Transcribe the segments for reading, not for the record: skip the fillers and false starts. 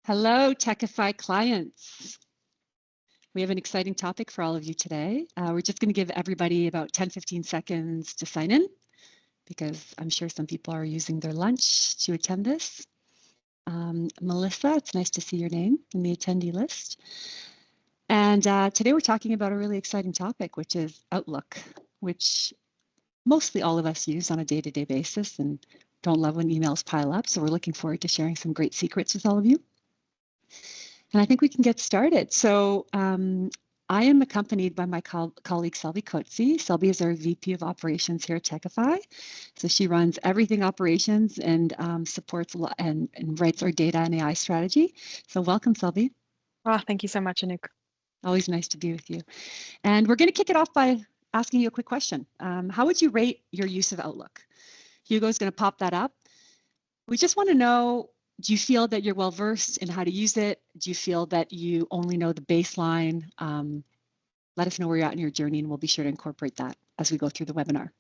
Hello, Techify clients. We have an exciting topic for all of you today. We're just going to give everybody about 10-15 seconds to sign in because I'm sure some people are using their lunch to attend this. Melissa, it's nice to see your name in the attendee list. And today we're talking about a really exciting topic, which is Outlook, which mostly all of us use on a day-to-day basis and don't love when emails pile up. So we're looking forward to sharing some great secrets with all of you. And I think we can get started. So I am accompanied by my colleague, Selby Coetzee. Selby is our VP of Operations here at Techify. So she runs everything operations and supports and writes our data and AI strategy. So welcome, Selby. Oh, thank you so much, Anouk. Always nice to be with you. And we're going to kick it off by asking you a quick question. How would you rate your use of Outlook? Hugo's going to pop that up. We just want to know, do you feel that you're well-versed in how to use it? Do you feel that you only know the baseline? Let us know where you're at in your journey, and we'll be sure to incorporate that as we go through the webinar.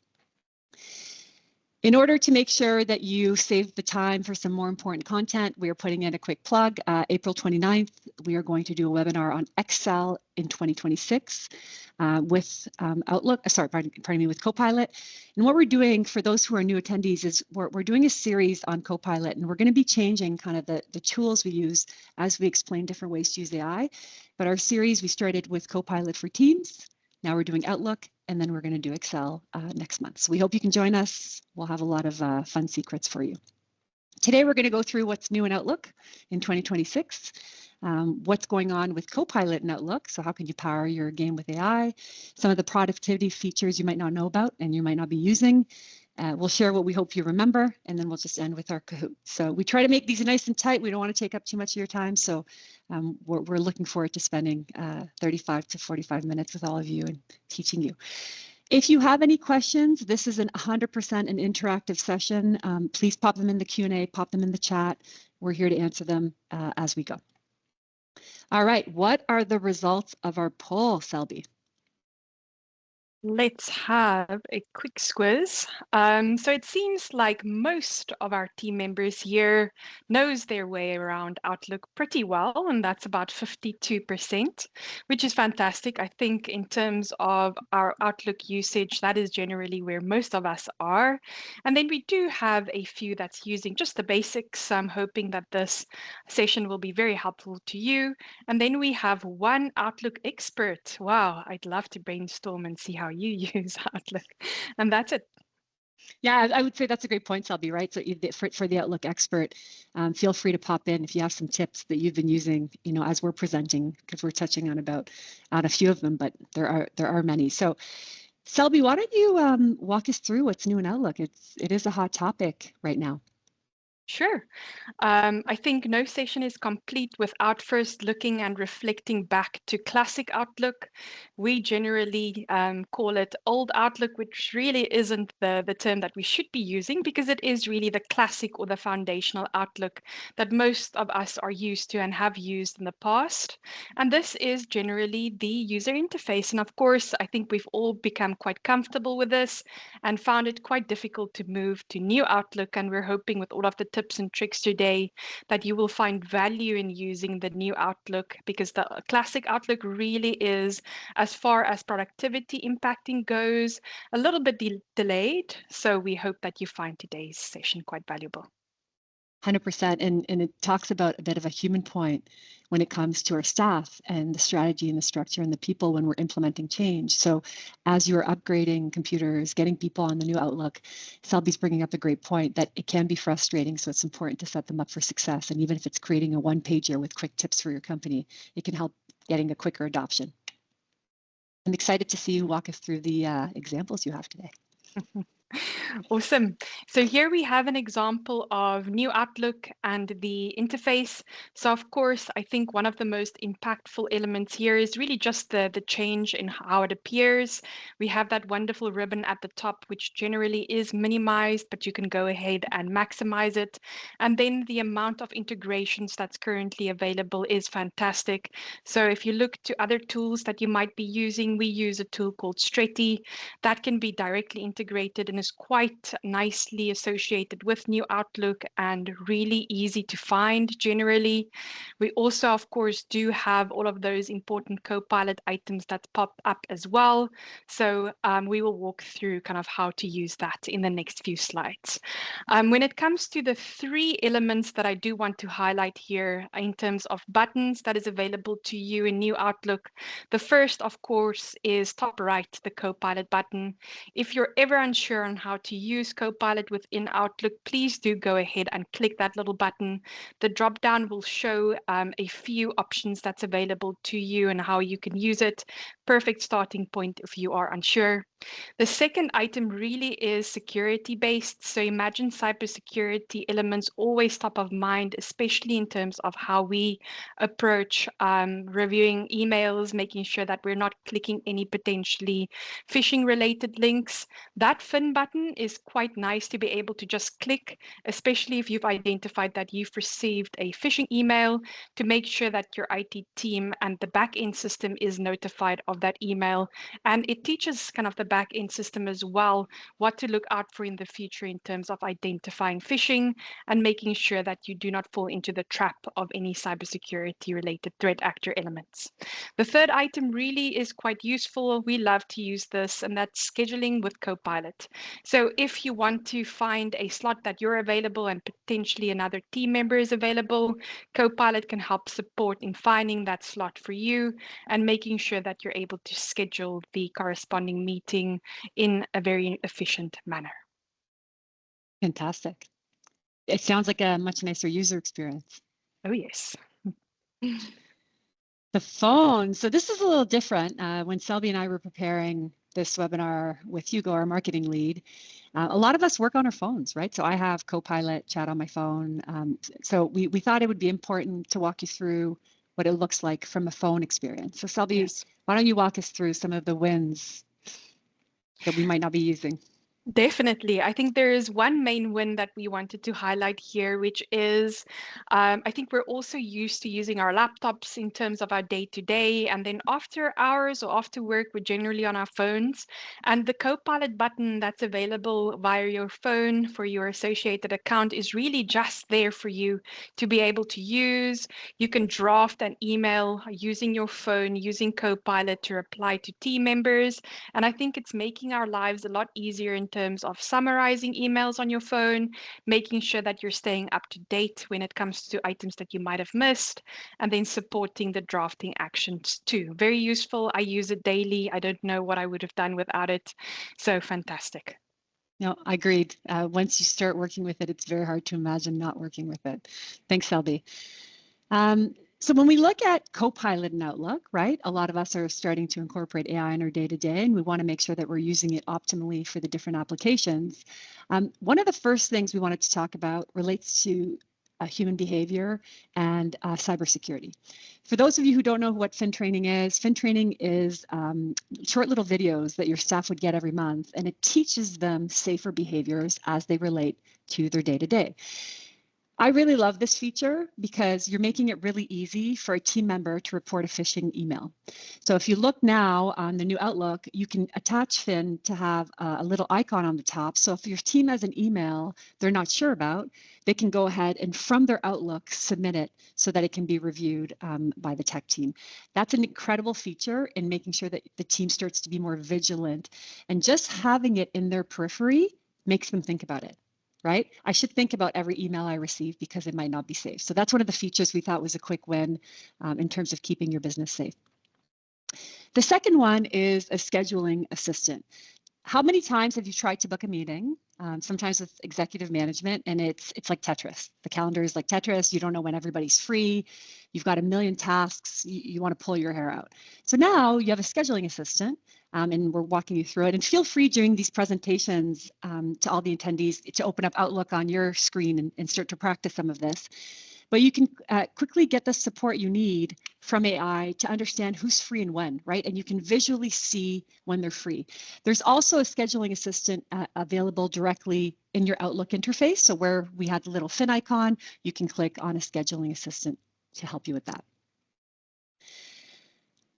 In order to make sure that you save the time for some more important content, we are putting in a quick plug. April 29th, we are going to do a webinar on Excel in 2026 with Outlook, pardon me, with Copilot. And what we're doing for those who are new attendees is we're doing a series on Copilot, and we're going to be changing kind of the tools we use as we explain different ways to use AI. But our series, we started with Copilot for Teams. Now we're doing Outlook, and then we're going to do Excel next month. So we hope you can join us. We'll have a lot of fun secrets for you. Today, we're going to go through what's new in Outlook in 2026, what's going on with Copilot in Outlook. So how can you power your game with AI? Some of the productivity features you might not know about and you might not be using. We'll share what we hope you remember, and then we'll just end with our Kahoot. So we try to make these nice and tight. We don't want to take up too much of your time. So we're looking forward to spending 35 to 45 minutes with all of you and teaching you. If you have any questions, this is 100% an interactive session. Please pop them in the Q&A, pop them in the chat. We're here to answer them as we go. All right, what are the results of our poll, Selby? Let's have a quick squiz. So it seems like most of our team members here knows their way around Outlook pretty well, and that's about 52%, which is fantastic. I think in terms of our Outlook usage, that is generally where most of us are. And then we do have a few that's using just the basics. I'm hoping that this session will be very helpful to you. And then we have one Outlook expert. Wow, I'd love to brainstorm and see how you use Outlook. And that's it. Yeah, I would say that's a great point, Selby, right? So for the Outlook expert, feel free to pop in if you have some tips that you've been using, as we're presenting, because we're touching on a few of them, but there are many. So Selby, why don't you walk us through what's new in Outlook? It is a hot topic right now. Sure. I think no session is complete without first looking and reflecting back to classic Outlook. We generally call it old Outlook, which really isn't the term that we should be using because it is really the classic or the foundational Outlook that most of us are used to and have used in the past. And this is generally the user interface. And of course, I think we've all become quite comfortable with this and found it quite difficult to move to new Outlook. And we're hoping with all of the tips and tricks today that you will find value in using the new Outlook, because the classic Outlook really is, as far as productivity impacting goes, a little bit delayed. So we hope that you find today's session quite valuable. 100%, and it talks about a bit of a human point when it comes to our staff and the strategy and the structure and the people when we're implementing change. So as you're upgrading computers, getting people on the new Outlook, Selby's bringing up a great point that it can be frustrating, so it's important to set them up for success. And even if it's creating a one-pager with quick tips for your company, it can help getting a quicker adoption. I'm excited to see you walk us through the examples you have today. Awesome. So here we have an example of new Outlook and the interface. So of course, I think one of the most impactful elements here is really just the change in how it appears. We have that wonderful ribbon at the top, which generally is minimized, but you can go ahead and maximize it. And then the amount of integrations that's currently available is fantastic. So if you look to other tools that you might be using, we use a tool called Stretty that can be directly integrated and is quite nicely associated with New Outlook and really easy to find generally. We also, of course, do have all of those important Copilot items that pop up as well. So we will walk through kind of how to use that in the next few slides. When it comes to the three elements that I do want to highlight here in terms of buttons that is available to you in New Outlook, the first, of course, is top right, the Copilot button. If you're ever unsure on how to use Copilot within Outlook, please do go ahead and click that little button. The drop-down will show a few options that's available to you and how you can use it. Perfect starting point if you are unsure. The second item really is security based. So imagine cybersecurity elements always top of mind, especially in terms of how we approach reviewing emails, making sure that we're not clicking any potentially phishing related links. That fin button is quite nice to be able to just click, especially if you've identified that you've received a phishing email, to make sure that your IT team and the back-end system is notified of that email. And it teaches kind of the back-end system as well what to look out for in the future in terms of identifying phishing and making sure that you do not fall into the trap of any cybersecurity related threat actor elements. The third item really is quite useful. We love to use this, and that's scheduling with Copilot. So if you want to find a slot that you're available and potentially another team member is available, Copilot can help support in finding that slot for you and making sure that you're able to schedule the corresponding meeting in a very efficient manner. Fantastic. It sounds like a much nicer user experience. Oh, yes. The phone. So this is a little different. When Selby and I were preparing this webinar with Hugo, our marketing lead, a lot of us work on our phones, right? So I have Copilot chat on my phone. So we thought it would be important to walk you through what it looks like from a phone experience. So Selby, yes, why don't you walk us through some of the wins that we might not be using? Definitely. I think there is one main win that we wanted to highlight here, which is I think we're also used to using our laptops in terms of our day-to-day, and then after hours or after work, we're generally on our phones. And the Copilot button that's available via your phone for your associated account is really just there for you to be able to use. You can draft an email using your phone, using Copilot to reply to team members. And I think it's making our lives a lot easier in terms of summarizing emails on your phone, making sure that you're staying up to date when it comes to items that you might have missed, and then supporting the drafting actions too. Very useful. I use it daily. I don't know what I would have done without it. So fantastic. No, I agreed. Once you start working with it, it's very hard to imagine not working with it. Thanks, Selby. So when we look at Copilot in Outlook, right, a lot of us are starting to incorporate AI in our day-to-day, and we want to make sure that we're using it optimally for the different applications. One of the first things we wanted to talk about relates to human behavior and cybersecurity. For those of you who don't know what Fin Training is short little videos that your staff would get every month, and it teaches them safer behaviors as they relate to their day-to-day. I really love this feature because you're making it really easy for a team member to report a phishing email. So if you look now on the new Outlook, you can attach Fin to have a little icon on the top. So if your team has an email they're not sure about, they can go ahead and from their Outlook submit it so that it can be reviewed by the tech team. That's an incredible feature in making sure that the team starts to be more vigilant, and just having it in their periphery makes them think about it. Right? I should think about every email I receive because it might not be safe. So that's one of the features we thought was a quick win in terms of keeping your business safe. The second one is a scheduling assistant. How many times have you tried to book a meeting, sometimes with executive management, and it's like Tetris. The calendar is like Tetris. You don't know when everybody's free. You've got a million tasks. You want to pull your hair out. So now you have a scheduling assistant, and we're walking you through it. And feel free during these presentations to all the attendees to open up Outlook on your screen and start to practice some of this. But you can quickly get the support you need from AI to understand who's free and when, right? And you can visually see when they're free. There's also a scheduling assistant available directly in your Outlook interface. So where we had the little Fin icon, you can click on a scheduling assistant to help you with that.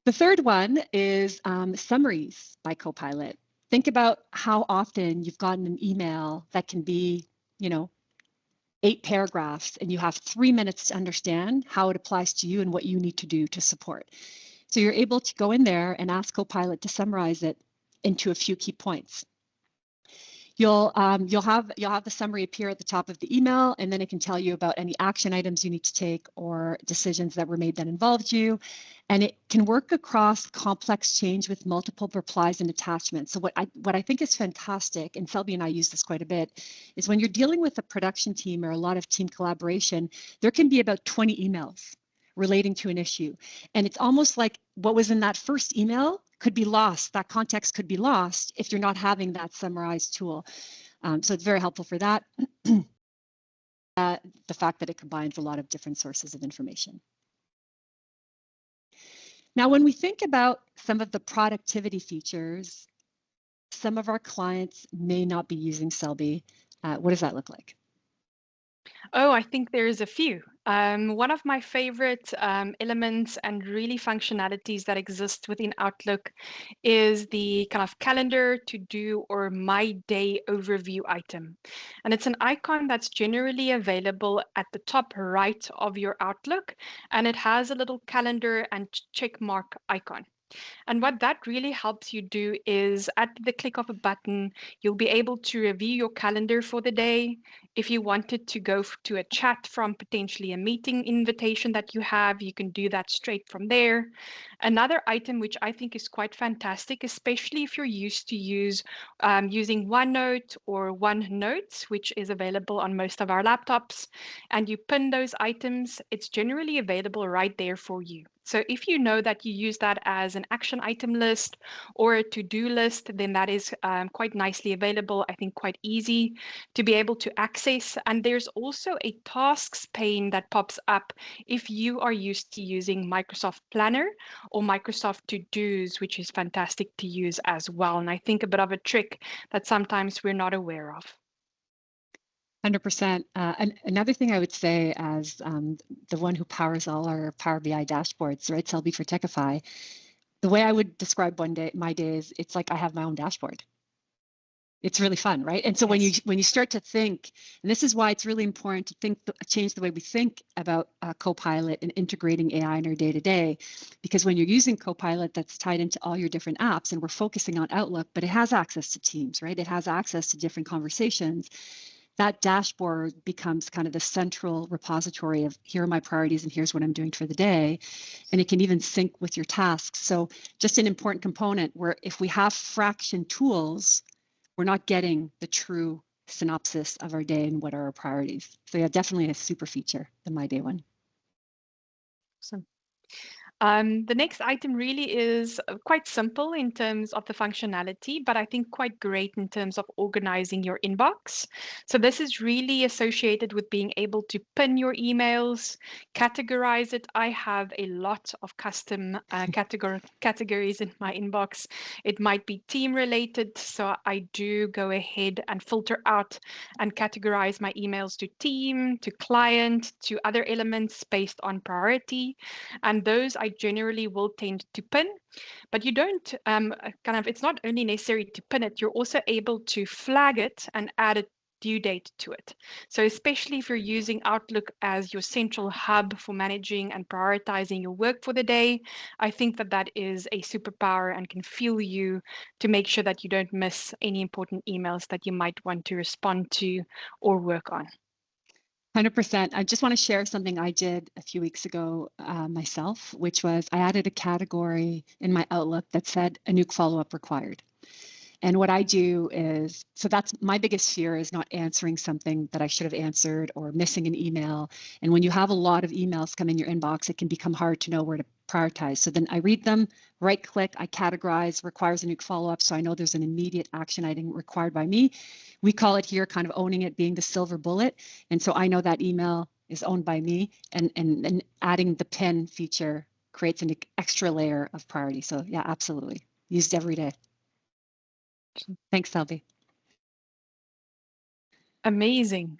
The third one is summaries by Copilot. Think about how often you've gotten an email that can be, 8 paragraphs, and you have 3 minutes to understand how it applies to you and what you need to do to support. So you're able to go in there and ask Copilot to summarize it into a few key points. You'll have the summary appear at the top of the email, and then it can tell you about any action items you need to take or decisions that were made that involved you. And it can work across complex change with multiple replies and attachments. So what I think is fantastic, and Selby and I use this quite a bit, is when you're dealing with a production team or a lot of team collaboration, there can be about 20 emails relating to an issue. And it's almost like what was in that first email could be lost. That context could be lost if you're not having that summarized tool. So it's very helpful for that. The fact that it combines a lot of different sources of information. Now, when we think about some of the productivity features, some of our clients may not be using Selby. What does that look like? Oh, I think there's a few. One of my favorite elements and really functionalities that exist within Outlook is the kind of calendar, to do, or my day overview item. And it's an icon that's generally available at the top right of your Outlook, and it has a little calendar and check mark icon. And what that really helps you do is at the click of a button, you'll be able to review your calendar for the day. If you wanted to go to a chat from potentially a meeting invitation that you have, you can do that straight from there. Another item which I think is quite fantastic, especially if you're used to using OneNote or OneNotes, which is available on most of our laptops, and you pin those items, it's generally available right there for you. So if you know that you use that as an action item list or a to-do list, then that is quite nicely available, I think quite easy to be able to access. And there's also a tasks pane that pops up if you are used to using Microsoft Planner or Microsoft To-Dos, which is fantastic to use as well. And I think a bit of a trick that sometimes we're not aware of. 100%. And another thing I would say, as the one who powers all our Power BI dashboards, right, Selby for Techify, the way I would describe my day is it's like I have my own dashboard. It's really fun, right? And so Yes. when you start to think, and this is why it's really important to change the way we think about Copilot and integrating AI in our day-to-day, because when you're using Copilot, that's tied into all your different apps, and we're focusing on Outlook, but it has access to Teams, right? It has access to different conversations. That dashboard becomes kind of the central repository of here are my priorities and here's what I'm doing for the day. And it can even sync with your tasks. So just an important component where if we have fraction tools, we're not getting the true synopsis of our day and what are our priorities. So yeah, definitely a super feature, the My Day one. Awesome. The next item really is quite simple in terms of the functionality, but I think quite great in terms of organizing your inbox. So this is really associated with being able to pin your emails, categorize it. I have a lot of custom categories in my inbox. It might be team related, so I do go ahead and filter out and categorize my emails to team, to client, to other elements based on priority. And those I generally will tend to pin, but you don't it's not only necessary to pin it, you're also able to flag it and add a due date to it. So especially if you're using Outlook as your central hub for managing and prioritizing your work for the day, I think that that is a superpower and can fuel you to make sure that you don't miss any important emails that you might want to respond to or work on. 100%. I just want to share something I did a few weeks ago myself, which was I added a category in my Outlook that said a nuke follow-up required. And what I do is, so that's my biggest fear, is not answering something that I should have answered or missing an email. And when you have a lot of emails come in your inbox, it can become hard to know where to prioritize. So then I read them, right click, I categorize, requires a nuke follow-up. So I know there's an immediate action item required by me. We call it here kind of owning it, being the silver bullet. And so I know that email is owned by me, and adding the pin feature creates an extra layer of priority. So yeah, absolutely. Used every day. Thanks, Selby. Amazing.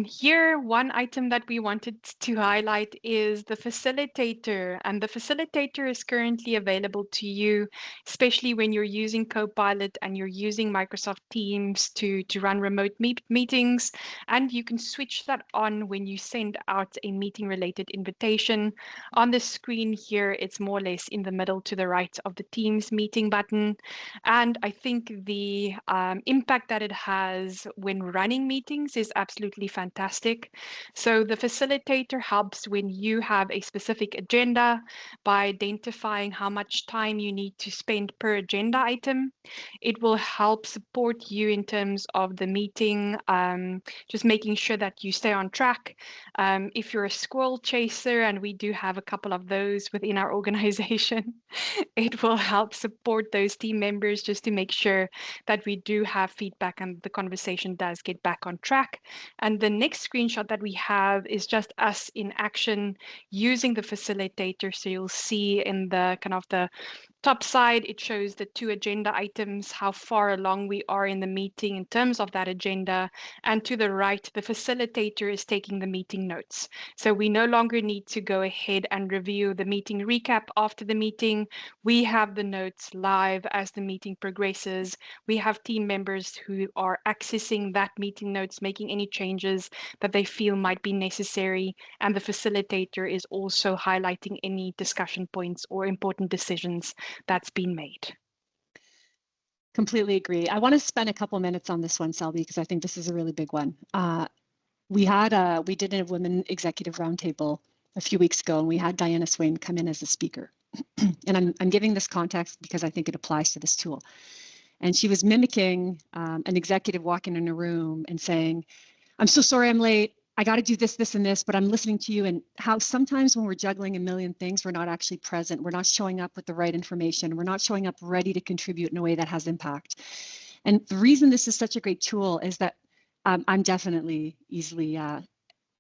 Here, one item that we wanted to highlight is the facilitator, and the facilitator is currently available to you, especially when you're using Copilot and you're using Microsoft Teams to run remote meetings, and you can switch that on when you send out a meeting-related invitation. On the screen here, it's more or less in the middle to the right of the Teams meeting button, and I think the impact that it has when running meetings is absolutely fantastic. So the facilitator helps when you have a specific agenda by identifying how much time you need to spend per agenda item. It will help support you in terms of the meeting, just making sure that you stay on track. If you're a squirrel chaser, and we do have a couple of those within our organization, it will help support those team members just to make sure that we do have feedback and the conversation does get back on track. And the next screenshot that we have is just us in action using the facilitator. So you'll see in the kind of the top side, it shows the 2 agenda items, how far along we are in the meeting in terms of that agenda. And to the right, the facilitator is taking the meeting notes. So we no longer need to go ahead and review the meeting recap after the meeting. We have the notes live as the meeting progresses. We have team members who are accessing that meeting notes, making any changes that they feel might be necessary. And the facilitator is also highlighting any discussion points or important decisions that's been made. Completely agree. I want to spend a couple minutes on this one, Selby, because I think this is a really big one. We did a women executive roundtable a few weeks ago, and we had Diana Swain come in as a speaker. And I'm giving this context because I think it applies to this tool. And she was mimicking an executive walking in a room and saying, "I'm so sorry I'm late. I got to do this, this, and this, but I'm listening to you." And how sometimes when we're juggling a million things, we're not actually present. We're not showing up with the right information. We're not showing up ready to contribute in a way that has impact. And the reason this is such a great tool is that I'm definitely easily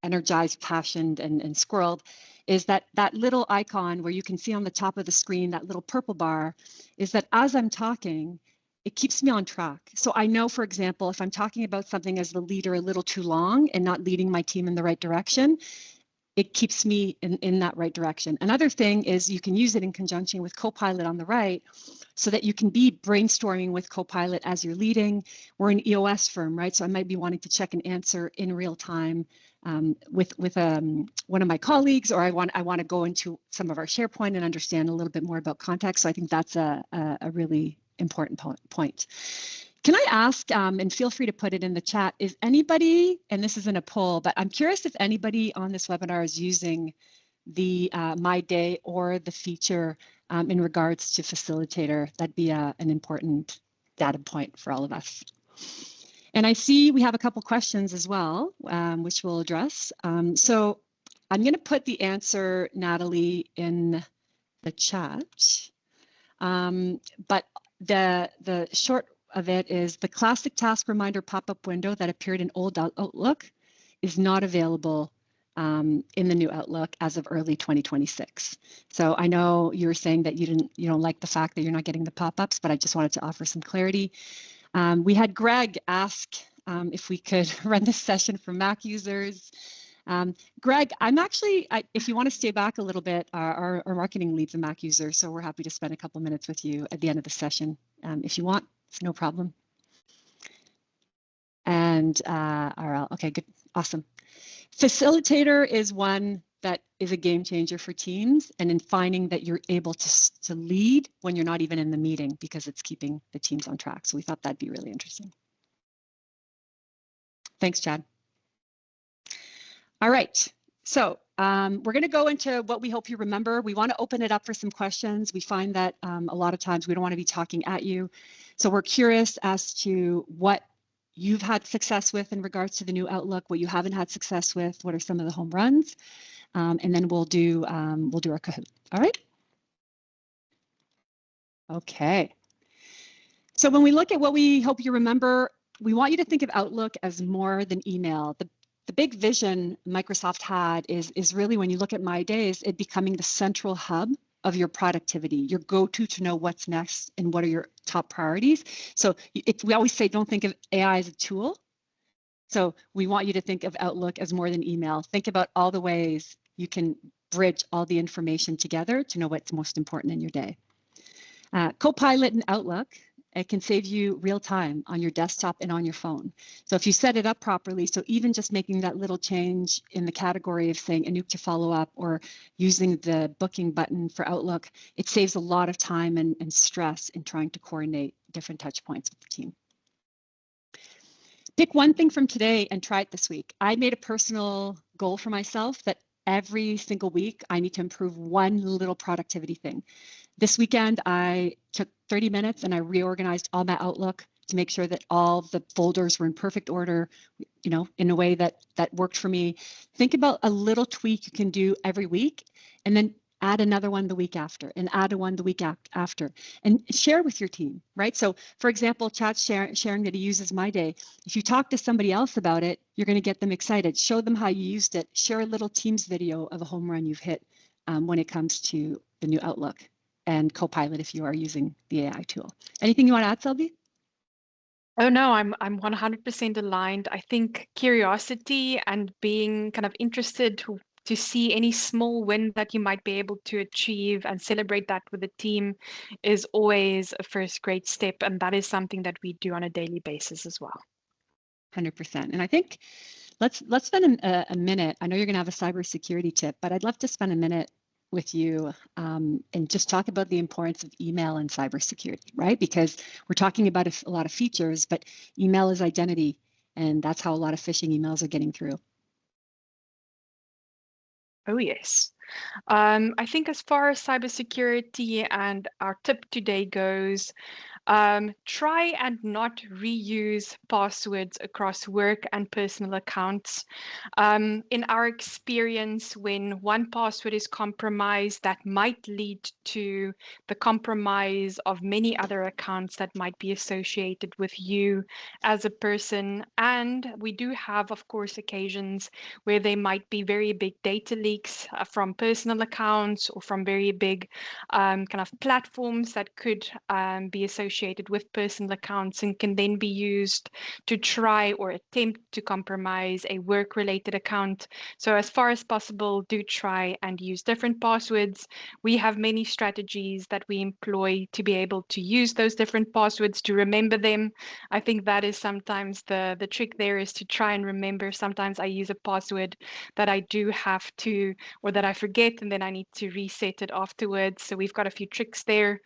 energized, passionate, and squirreled, is that little icon where you can see on the top of the screen, that little purple bar, is that as I'm talking, it keeps me on track. So I know, for example, if I'm talking about something as the leader a little too long and not leading my team in the right direction, it keeps me in that right direction. Another thing is you can use it in conjunction with Copilot on the right so that you can be brainstorming with Copilot as you're leading. We're an EOS firm, right? So I might be wanting to check an answer in real time with one of my colleagues, or I want to go into some of our SharePoint and understand a little bit more about context. So I think that's a really important point. Can I ask, and feel free to put it in the chat, is anybody, and this isn't a poll, but I'm curious if anybody on this webinar is using the My Day or the feature in regards to facilitator? That'd be an important data point for all of us. And I see we have a couple questions as well, which we'll address. So I'm going to put the answer, Natalie, in the chat. But the short of it is the classic task reminder pop-up window that appeared in old Outlook is not available in the new Outlook as of early 2026. So I know you were saying that you don't like the fact that you're not getting the pop-ups, but I just wanted to offer some clarity. We had Greg ask if we could run this session for Mac users. Greg, if you want to stay back a little bit, our marketing lead's a Mac user, so we're happy to spend a couple minutes with you at the end of the session. If you want, it's no problem. And okay, good, awesome. Facilitator is one that is a game changer for teams, and in finding that you're able to lead when you're not even in the meeting because it's keeping the teams on track. So we thought that'd be really interesting. Thanks, Chad. All right, so we're going to go into what we hope you remember. We want to open it up for some questions. We find that a lot of times we don't want to be talking at you. So we're curious as to what you've had success with in regards to the new Outlook, what you haven't had success with, what are some of the home runs, and then we'll do our Kahoot. All right? Okay. So when we look at what we hope you remember, we want you to think of Outlook as more than email. The big vision Microsoft had is really, when you look at My Days, it becoming the central hub of your productivity, your go-to to know what's next and what are your top priorities. So we always say, don't think of AI as a tool, So we want you to think of Outlook as more than email. Think about all the ways you can bridge all the information together to know what's most important in your day. Copilot in Outlook, it can save you real time on your desktop and on your phone. So if you set it up properly, so even just making that little change in the category of saying Anouk to follow up or using the booking button for Outlook, it saves a lot of time and stress in trying to coordinate different touch points with the team. Pick one thing from today and try it this week. I made a personal goal for myself that every single week I need to improve one little productivity thing. This weekend, I took 30 minutes and I reorganized all my Outlook to make sure that all the folders were in perfect order, you know, in a way that worked for me. Think about a little tweak you can do every week, and then add another one the week after, and add one the week after, and share with your team, right? So, for example, Chat's sharing that he uses My Day. If you talk to somebody else about it, you're going to get them excited. Show them how you used it. Share a little Teams video of a home run you've hit when it comes to the new Outlook and Copilot if you are using the AI tool. Anything you want to add, Selby? Oh no, I'm 100% aligned. I think curiosity and being kind of interested to see any small win that you might be able to achieve and celebrate that with the team is always a first great step, and that is something that we do on a daily basis as well. 100%. And I think let's spend a minute. I know you're going to have a cybersecurity tip, but I'd love to spend a minute with you and just talk about the importance of email and cybersecurity, right? Because we're talking about a lot of features, but email is identity, and that's how a lot of phishing emails are getting through. Oh, yes. I think as far as cybersecurity and our tip today goes, try and not reuse passwords across work and personal accounts. In our experience, when one password is compromised, that might lead to the compromise of many other accounts that might be associated with you as a person. And we do have, of course, occasions where there might be very big data leaks from personal accounts or from very big kind of platforms that could be associated with personal accounts and can then be used to try or attempt to compromise a work-related account. So as far as possible, do try and use different passwords. We have many strategies that we employ to be able to use those different passwords, to remember them. I think that is sometimes the trick there, is to try and remember. Sometimes I use a password that I do have to, or that I forget, and then I need to reset it afterwards. So we've got a few tricks there,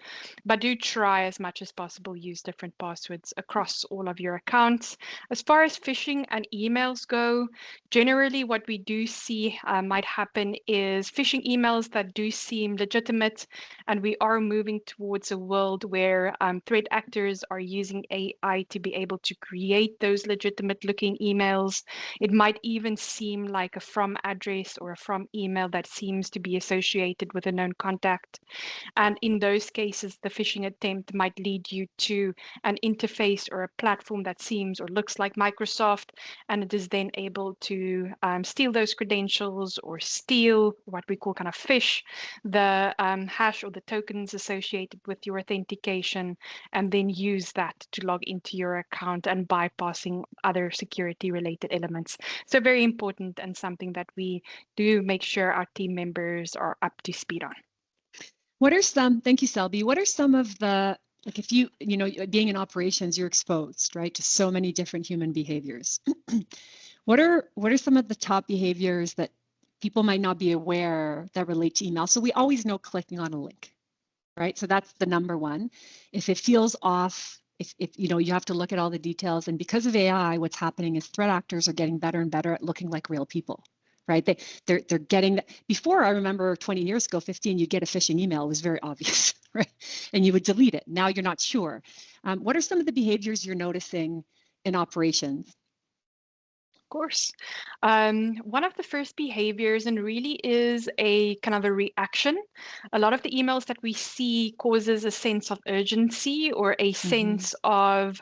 but do try as much as possible, use different passwords across all of your accounts. As far as phishing and emails go, generally what we do see might happen is phishing emails that do seem legitimate, and we are moving towards a world where threat actors are using AI to be able to create those legitimate looking emails. It might even seem like a from address or a from email that seems to be associated with a known contact. And in those cases, the phishing attempt might lead you to an interface or a platform that seems or looks like Microsoft, and it is then able to steal those credentials or steal what we call kind of phish, the hash or the tokens associated with your authentication, and then use that to log into your account and bypassing other security related elements. So very important, and something that we do make sure our team members are up to speed on. What are some, thank you, Selby, what are some of the, like if you know, being in operations, you're exposed, right, to so many different human behaviors. What are some of the top behaviors that people might not be aware that relate to email? So we always know clicking on a link, right? So that's the number one. If it feels off, if you know, you have to look at all the details. And because of AI, what's happening is threat actors are getting better and better at looking like real people. Right? They're getting that. Before, I remember 20 years ago, 15, you'd get a phishing email. It was very obvious, right? And you would delete it. Now you're not sure. What are some of the behaviors you're noticing in operations? course. One of the first behaviors, and really is a kind of a reaction. A lot of the emails that we see causes a sense of urgency or a sense of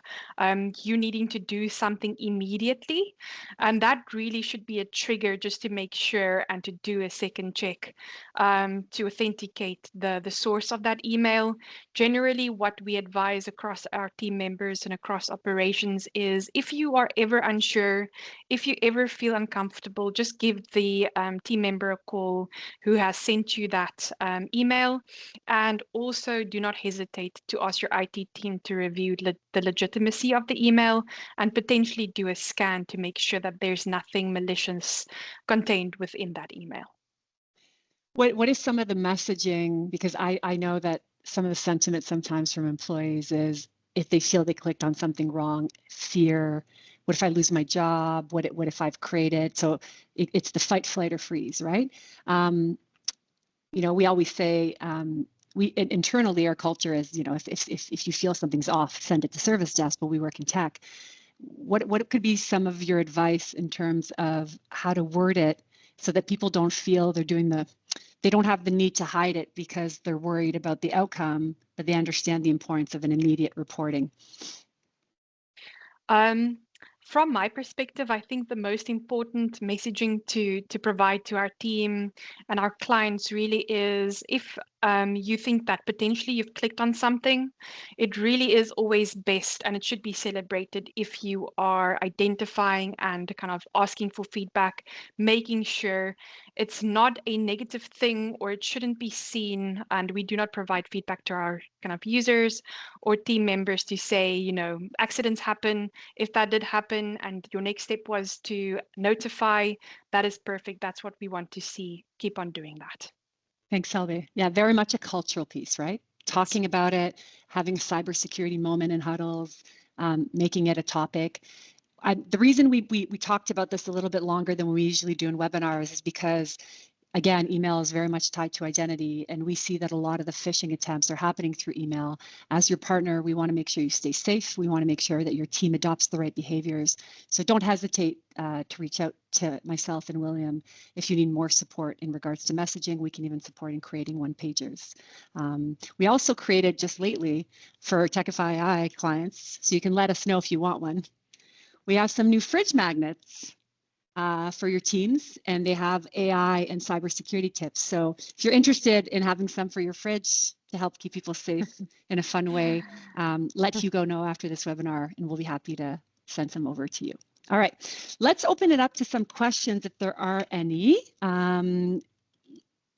you needing to do something immediately. And that really should be a trigger just to make sure and to do a second check to authenticate the source of that email. Generally, what we advise across our team members and across operations is if you are ever unsure, if you ever feel uncomfortable, just give the team member a call who has sent you that email. And also do not hesitate to ask your IT team to review the legitimacy of the email and potentially do a scan to make sure that there's nothing malicious contained within that email. What is some of the messaging? Because I know that some of the sentiment sometimes from employees is if they feel they clicked on something wrong, fear, what if I lose my job? What if I've created? So it's the fight, flight, or freeze, right? We always say, internally, our culture is, if you feel something's off, send it to service desk, but we work in tech. What could be some of your advice in terms of how to word it so that people don't feel they don't have the need to hide it because they're worried about the outcome, but they understand the importance of an immediate reporting? From my perspective, I think the most important messaging to provide to our team and our clients really is if you think that potentially you've clicked on something, it really is always best and it should be celebrated if you are identifying and kind of asking for feedback, making sure it's not a negative thing or it shouldn't be seen. And we do not provide feedback to our kind of users or team members to say, accidents happen. If that did happen and your next step was to notify, that is perfect. That's what we want to see. Keep on doing that. Thanks, Selby. Yeah, very much a cultural piece, right? Talking about it, having a cybersecurity moment in huddles, making it a topic. The reason we talked about this a little bit longer than we usually do in webinars is because, again, email is very much tied to identity, and we see that a lot of the phishing attempts are happening through email. As your partner, we want to make sure you stay safe. We want to make sure that your team adopts the right behaviors. So don't hesitate to reach out to myself and William if you need more support in regards to messaging. We can even support in creating one-pagers. We also created just lately for Techify clients, so you can let us know if you want one. We have some new fridge magnets for your teams, and they have AI and cybersecurity tips. So if you're interested in having some for your fridge to help keep people safe in a fun way, let Hugo know after this webinar, and we'll be happy to send some over to you. All right, let's open it up to some questions if there are any.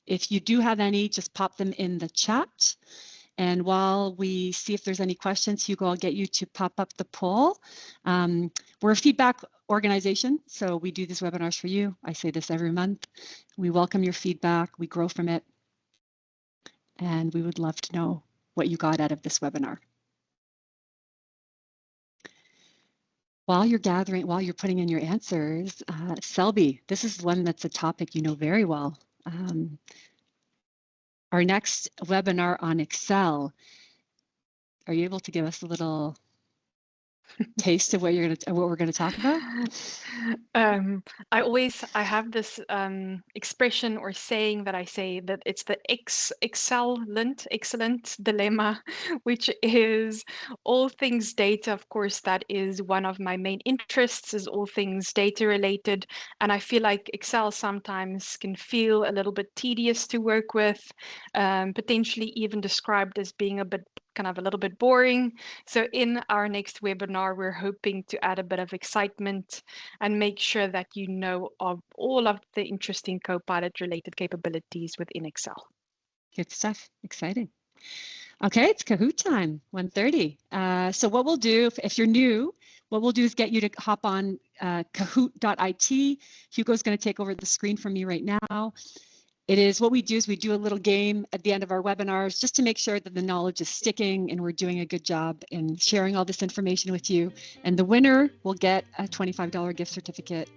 If you do have any, just pop them in the chat. And while we see if there's any questions, Hugo, I'll get you to pop up the poll. We're a feedback organization, so we do these webinars for you. I say this every month. We welcome your feedback. We grow from it. And we would love to know what you got out of this webinar. While you're putting in your answers, Selby, this is one that's a topic you know very well. Our next webinar on Excel, are you able to give us a little taste of what we're gonna talk about? I have this expression or saying that I say that it's the excellent dilemma, which is all things data. Of course, that is one of my main interests, is all things data related. And I feel like Excel sometimes can feel a little bit tedious to work with, potentially even described as being a little bit boring. So in our next webinar, we're hoping to add a bit of excitement and make sure that you know of all of the interesting Copilot related capabilities within Excel. Good stuff. Exciting. Okay, it's Kahoot time, 1:30. So what we'll do, if you're new, what we'll do is get you to hop on kahoot.it. Hugo's going to take over the screen from me right now. What we do is we do a little game at the end of our webinars just to make sure that the knowledge is sticking and we're doing a good job in sharing all this information with you. And the winner will get a $25 gift certificate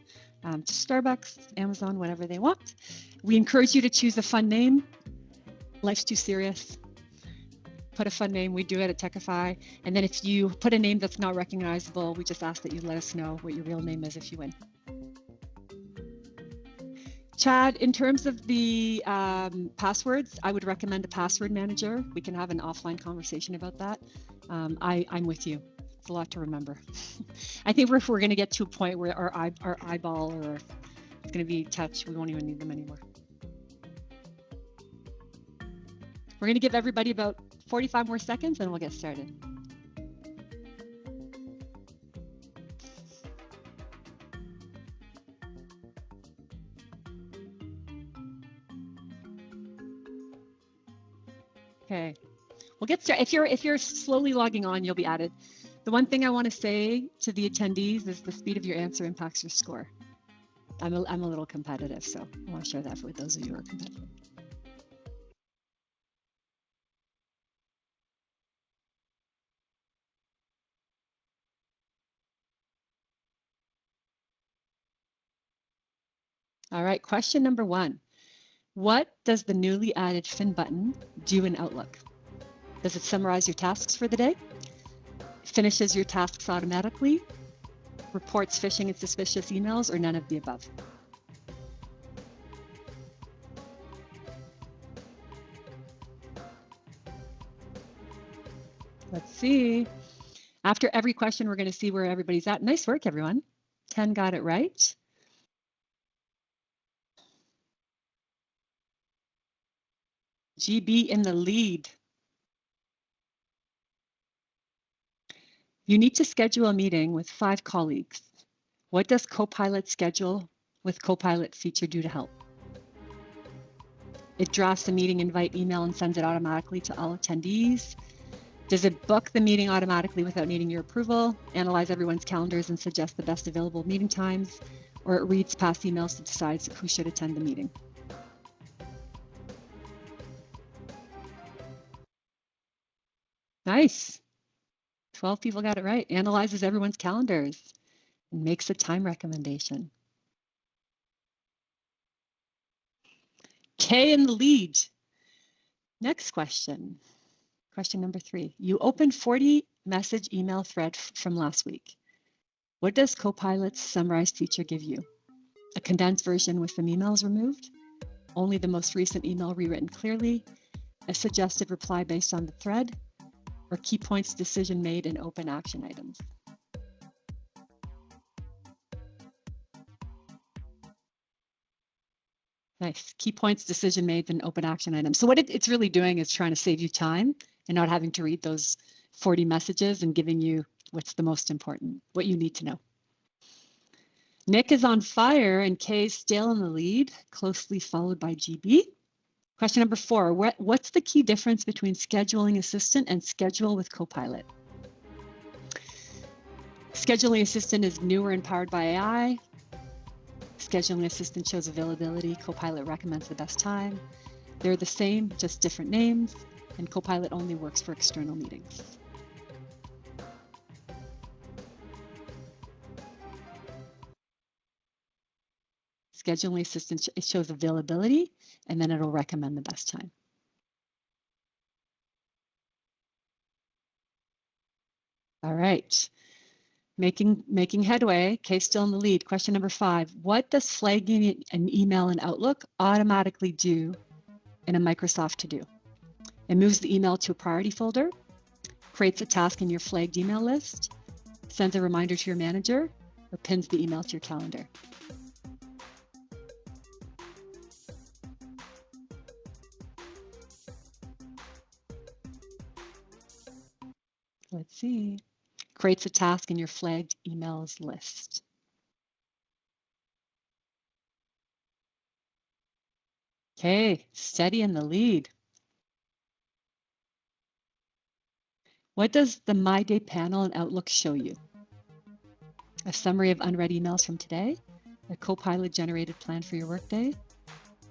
to Starbucks, Amazon, whatever they want. We encourage you to choose a fun name. Life's too serious. Put a fun name. We do it at Techify. And then if you put a name that's not recognizable, we just ask that you let us know what your real name is if you win. Chad, in terms of the passwords, I would recommend a password manager. We can have an offline conversation about that. I'm with you. It's a lot to remember. I think if we're going to get to a point where our eyeball or it's going to be touch, we won't even need them anymore. We're going to give everybody about 45 more seconds and we'll get started. Okay, we'll get started. If you're slowly logging on, you'll be added. The one thing I want to say to the attendees is the speed of your answer impacts your score. I'm a little competitive, so I want to share that with those of you who are competitive. All right, question number 1. What does the newly added Fin button do in Outlook? Does it summarize your tasks for the day? Finishes your tasks automatically? Reports phishing and suspicious emails, or none of the above? Let's see. After every question, we're going to see where everybody's at. Nice work, everyone. 10 got it right. GB in the lead. You need to schedule a meeting with 5 colleagues. What does Copilot schedule with Copilot feature do to help? It drafts a meeting invite email and sends it automatically to all attendees. Does it book the meeting automatically without needing your approval, analyze everyone's calendars and suggest the best available meeting times, or it reads past emails to decide who should attend the meeting? Nice. 12 people got it right. Analyzes everyone's calendars and makes a time recommendation. K in the lead. Next question. Question number 3. You opened 40 message email thread from last week. What does Copilot's summarize feature give you? A condensed version with some emails removed? Only the most recent email rewritten clearly? A suggested reply based on the thread? Or key points decision made in open action items? Nice. Key points decision made in open action items. So what it's really doing is trying to save you time and not having to read those 40 messages and giving you what's the most important, what you need to know. Nick is on fire and Kay's still in the lead, closely followed by GB. Question number 4, what's the key difference between Scheduling Assistant and Schedule with Copilot? Scheduling Assistant is newer and powered by AI. Scheduling Assistant shows availability. Copilot recommends the best time. They're the same, just different names, and Copilot only works for external meetings. Scheduling Assistant, it shows availability, and then it'll recommend the best time. All right. Making headway. Kay's still in the lead. Question number 5. What does flagging an email in Outlook automatically do in a Microsoft To-Do? It moves the email to a priority folder, creates a task in your flagged email list, sends a reminder to your manager, or pins the email to your calendar. Let's see. Creates a task in your flagged emails list. Okay, steady in the lead. What does the My Day panel in Outlook show you? A summary of unread emails from today, a Copilot generated plan for your workday,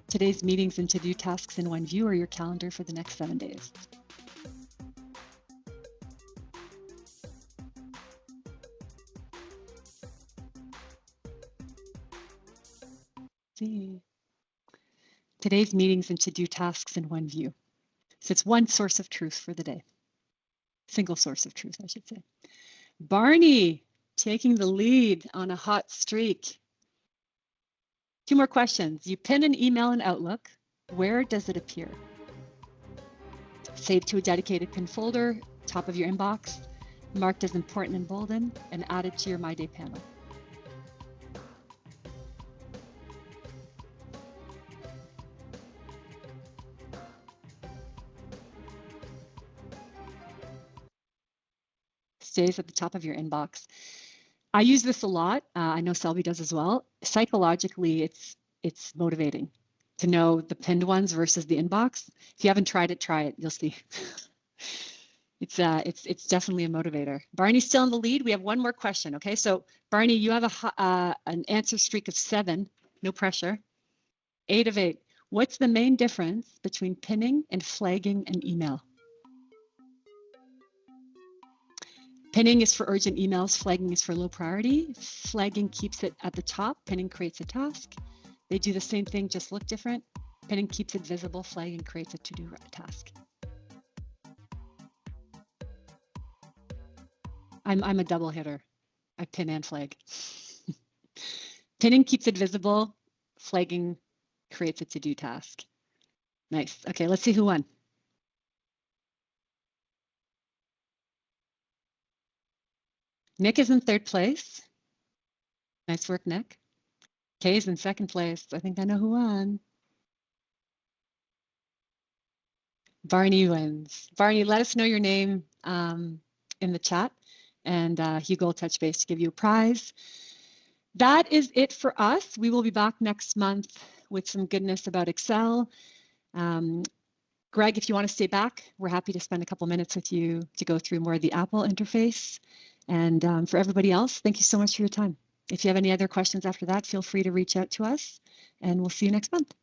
today's meetings and to-do tasks in one view, or your calendar for the next 7 days. See. Today's meetings and to-do tasks in one view. So it's one source of truth for the day. Single source of truth, I should say. Barney taking the lead on a hot streak. 2 more questions. You pin an email in Outlook. Where does it appear? Save to a dedicated pin folder, top of your inbox, marked as important and bolden, and added to your My Day panel. Stays at the top of your inbox. I use this a lot. I know Selby does as well. Psychologically, it's motivating to know the pinned ones versus the inbox. If you haven't tried it, try it. You'll see. It's definitely a motivator. Barney's still in the lead. We have 1 more question. Okay, so Barney, you have an answer streak of 7. No pressure. 8 of 8. What's the main difference between pinning and flagging an email? Pinning is for urgent emails. Flagging is for low priority. Flagging keeps it at the top. Pinning creates a task. They do the same thing, just look different. Pinning keeps it visible. Flagging creates a to-do task. I'm a double hitter. I pin and flag. Pinning keeps it visible. Flagging creates a to-do task. Nice. Okay, let's see who won. Nick is in 3rd place. Nice work, Nick. Kay's in 2nd place. I think I know who won. Barney wins. Barney, let us know your name in the chat, and Hugo will touch base to give you a prize. That is it for us. We will be back next month with some goodness about Excel. Greg, if you want to stay back, we're happy to spend a couple minutes with you to go through more of the Apple interface. And for everybody else, thank you so much for your time. If you have any other questions after that, feel free to reach out to us, and we'll see you next month.